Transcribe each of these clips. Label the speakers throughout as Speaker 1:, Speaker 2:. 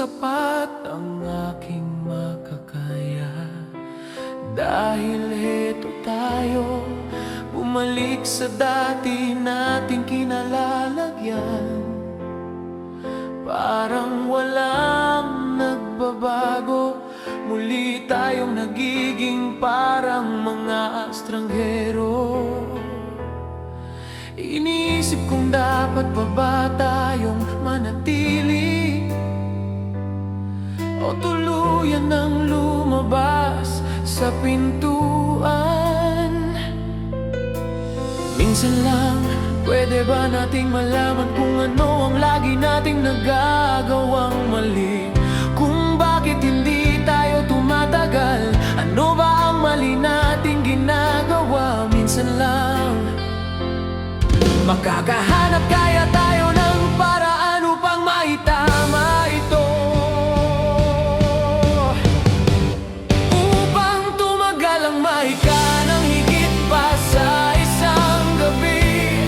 Speaker 1: sapat ang aking makakaya. Dahil heto tayo, bumalik sa dati nating kinalalagyan. Parang walang nagbabago, muli tayong nagiging parang mga estranghero. Iniisip kung dapat pa ba tayong manatili o tuluyan ng lumabas sa pintuan. Minsan lang, pwede ba nating malaman kung ano ang lagi nating nagagawang mali? Kung bakit hindi tayo tumatagal? Ano ba ang mali nating ginagawa? Minsan lang, makakahanap kaya tayo ng paraan upang maitama ito, upang tumagal ang mahika ng higit pa sa isang gabi.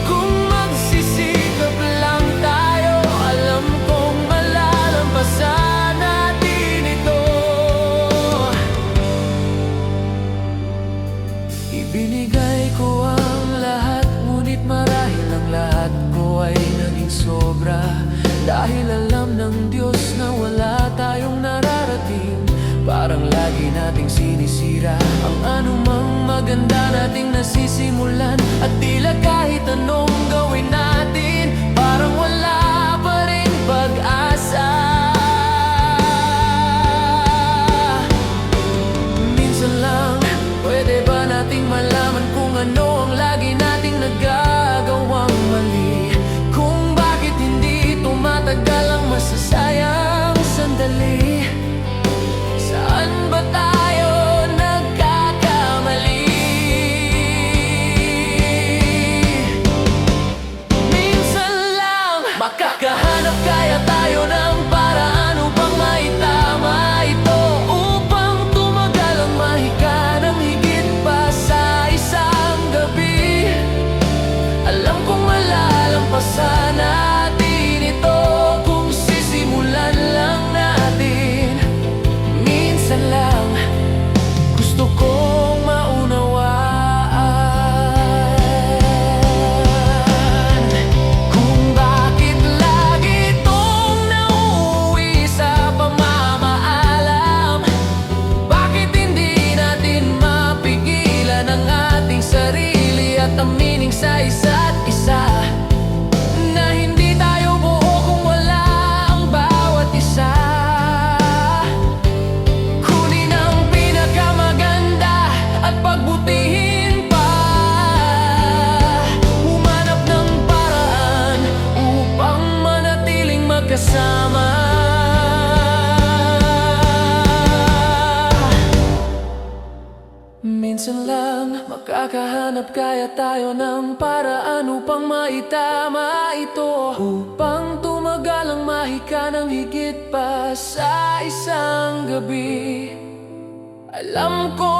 Speaker 1: Kung magsisikap lang tayo, alam kong malalampasan natin ito. Ibinigay ko ang lahat, ngunit marahil ang lahat ko ay naging sobra. Dahil alam ng Diyos na wala tayong nararating, parang lagi nating sinisira ang anumang maganda nating nasisimulan. At tila kahit anong gawin natin, parang wala pa rin pag-asa. Minsan lang, pwede ba nating malaman kung ano ang lagi nating nagagawang mali? Kung bakit hindi tumatagal ang masasayang sandali? Saan ba tayo nagkakamali? Minsan lang, makakahanap kaya tayo ng paraan upang maitama ito, upang tumagal ang mahika ng higit pa sa isang gabi. Alam kong malalampasan natin ito kung sisimulan lang natin. Minsan lang, gusto kong maunawaan kung bakit lagi itong nauuwi sa pamamaalam. Bakit hindi natin mapigilan ang ating sarili at aminin sa isa't isa na hindi tayo buo kung wala ang bawat isa? Kunin ang pinakamaganda at pagbutihin pa, humanap ng paraan upang manatiling magkasama. Minsan lang, makakahanap kaya tayo ng paraan upang maitama ito, upang tumagal ang mahika ng higit pa sa isang gabi. Alam ko